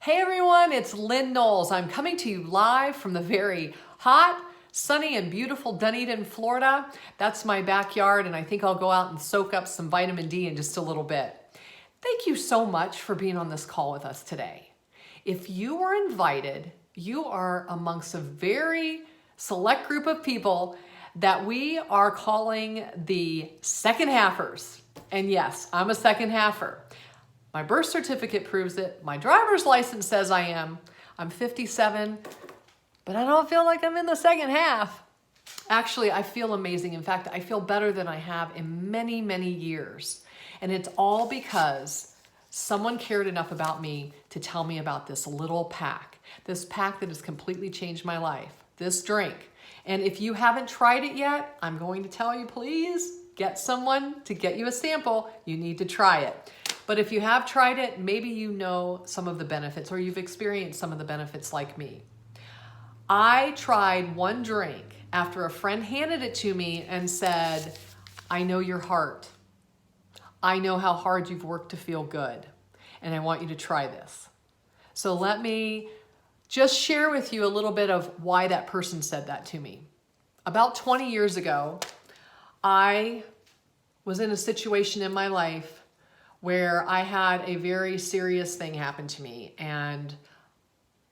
Hey everyone, it's Lynn Knowles. I'm coming to you live from the very hot, sunny, and beautiful Dunedin, Florida. That's my backyard, and I think I'll go out and soak up some vitamin D in just a little bit. Thank you so much for being on this call with us today. If you were invited, you are amongst a very select group of people that we are calling the second halfers. And yes, I'm a second halfer. My birth certificate proves it. My driver's license says I am. I'm 57, but I don't feel like I'm in the second half. Actually, I feel amazing. In fact, I feel better than I have in many, many years. And it's all because someone cared enough about me to tell me about this little pack. This pack that has completely changed my life. This drink. And if you haven't tried it yet, I'm going to tell you, please get someone to get you a sample. You need to try it. But if you have tried it, maybe you know some of the benefits or you've experienced some of the benefits like me. I tried one drink after a friend handed it to me and said, I know your heart. I know how hard you've worked to feel good, and I want you to try this. So let me just share with you a little bit of why that person said that to me. About 20 years ago, I was in a situation in my life where I had a very serious thing happen to me, and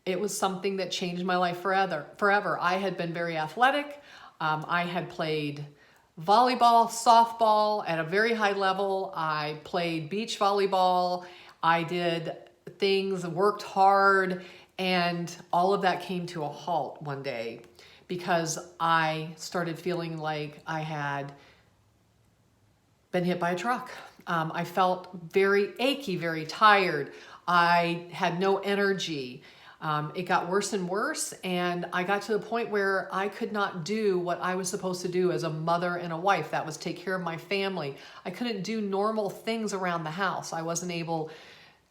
it was something that changed my life forever. I had been very athletic. I had played volleyball, softball at a very high level. I played beach volleyball. I did things, worked hard, and all of that came to a halt one day because I started feeling like I had been hit by a truck. I felt very achy, very tired. I had no energy. It got worse and worse, and I got to the point where I could not do what I was supposed to do as a mother and a wife. That was take care of my family. I couldn't do normal things around the house. I wasn't able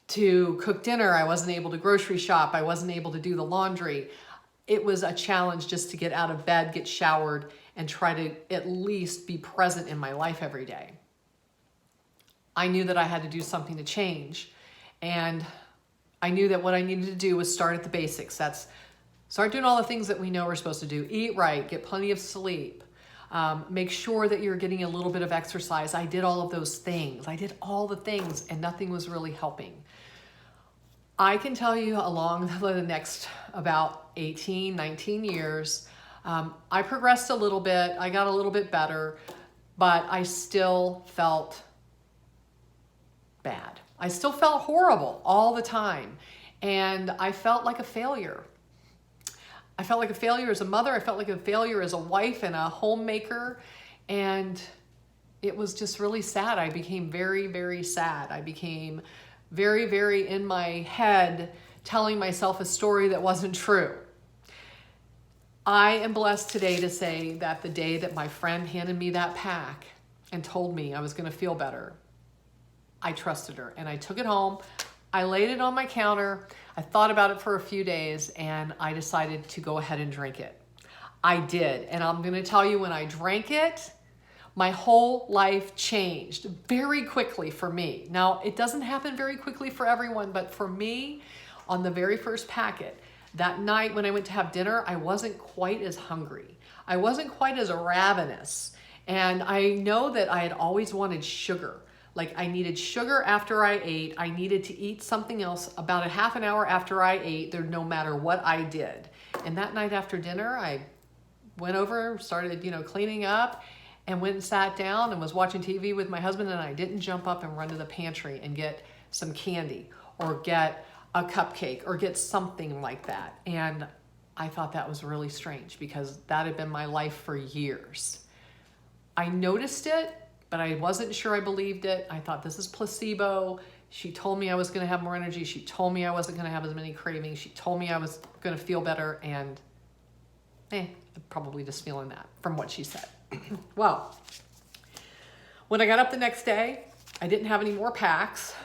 to cook dinner. I wasn't able to grocery shop. I wasn't able to do the laundry. It was a challenge just to get out of bed, get showered, and try to at least be present in my life every day. I knew that I had to do something to change, and I knew that what I needed to do was start at the basics. That's start doing all the things that we know we're supposed to do. Eat right, get plenty of sleep, make sure that you're getting a little bit of exercise. I did all of those things. I did all the things, and nothing was really helping. I can tell you along the next about 18, 19 years, I progressed a little bit. I got a little bit better, but I still felt bad. I still felt horrible all the time, and I felt like a failure. I felt like a failure as a mother. I felt like a failure as a wife and a homemaker, and it was just really sad. I became very, very sad. I became very, very in my head telling myself a story that wasn't true. I am blessed today to say that the day that my friend handed me that pack and told me I was going to feel better, I trusted her, and I took it home. I laid it on my counter. I thought about it for a few days, and I decided to go ahead and drink it. I did, and I'm going to tell you, when I drank it, my whole life changed very quickly for me. Now, it doesn't happen very quickly for everyone, but for me, on the very first packet, that night when I went to have dinner, I wasn't quite as hungry. I wasn't quite as ravenous, and I know that I had always wanted sugar. Like, I needed sugar after I ate. I needed to eat something else about a half an hour after I ate, there, no matter what I did. And that night after dinner, I went over, started, cleaning up, and went and sat down and was watching TV with my husband, and I didn't jump up and run to the pantry and get some candy or get a cupcake or get something like that. And I thought that was really strange because that had been my life for years. I noticed it, but I wasn't sure I believed it. I thought, this is placebo. She told me I was going to have more energy. She told me I wasn't going to have as many cravings. She told me I was going to feel better, and I'm probably just feeling that from what she said. Well, when I got up the next day, I didn't have any more packs,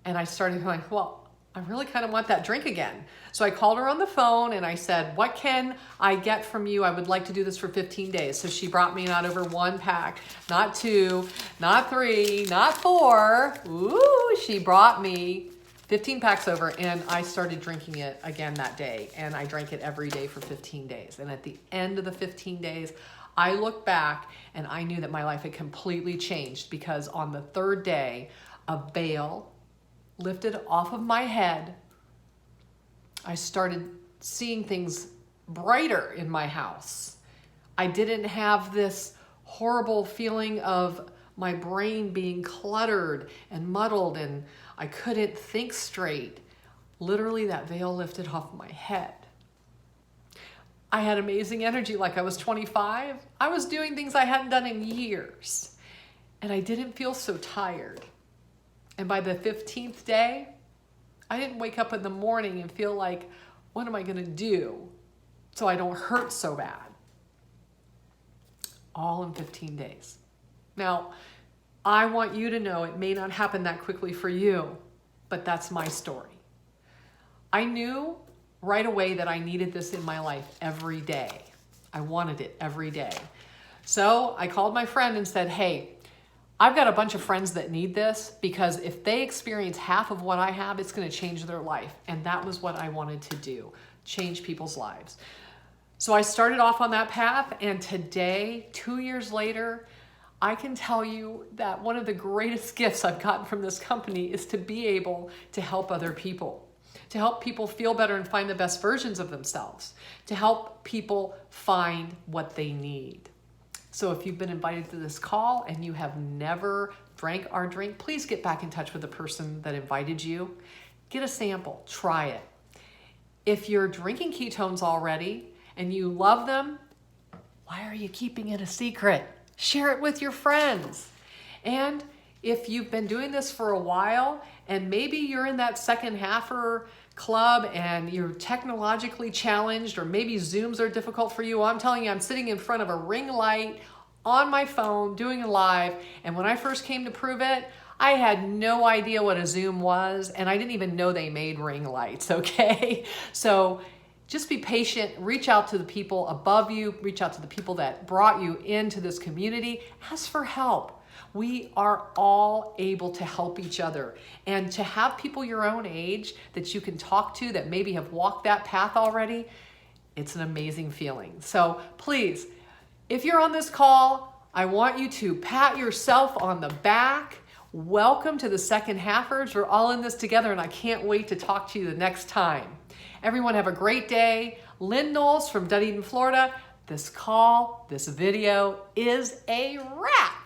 and I started going, well, I really kind of want that drink again. So I called her on the phone and I said, what can I get from you? I would like to do this for 15 days. So she brought me not over one pack, not two, not three, not four. Ooh, she brought me 15 packs over, and I started drinking it again that day, and I drank it every day for 15 days. And at the end of the 15 days, I looked back and I knew that my life had completely changed, because on the third day, a veil lifted off of my head. I started seeing things brighter in my house. I didn't have this horrible feeling of my brain being cluttered and muddled, and I couldn't think straight. Literally, that veil lifted off my head. I had amazing energy like I was 25. I was doing things I hadn't done in years, and I didn't feel so tired. And by the 15th day, I didn't wake up in the morning and feel like, what am I going to do so I don't hurt so bad? All in 15 days. Now, I want you to know it may not happen that quickly for you, but that's my story. I knew right away that I needed this in my life every day. I wanted it every day. So I called my friend and said, hey, I've got a bunch of friends that need this, because if they experience half of what I have, it's going to change their life. And that was what I wanted to do, change people's lives. So I started off on that path, and today, 2 years later, I can tell you that one of the greatest gifts I've gotten from this company is to be able to help other people, to help people feel better and find the best versions of themselves, to help people find what they need. So if you've been invited to this call and you have never drank our drink, please get back in touch with the person that invited you. Get a sample, try it. If you're drinking ketones already and you love them, why are you keeping it a secret? Share it with your friends. And if you've been doing this for a while and maybe you're in that second halfer club and you're technologically challenged, or maybe Zooms are difficult for you, I'm telling you, I'm sitting in front of a ring light on my phone doing a live. And when I first came to Prove It, I had no idea what a Zoom was, and I didn't even know they made ring lights, okay? So just be patient, reach out to the people above you, reach out to the people that brought you into this community, ask for help. We are all able to help each other. And to have people your own age that you can talk to that maybe have walked that path already, it's an amazing feeling. So please, if you're on this call, I want you to pat yourself on the back. Welcome to the Second Halfers. We're all in this together, and I can't wait to talk to you the next time. Everyone have a great day. Lynn Knowles from Dunedin, Florida. This call, this video is a wrap.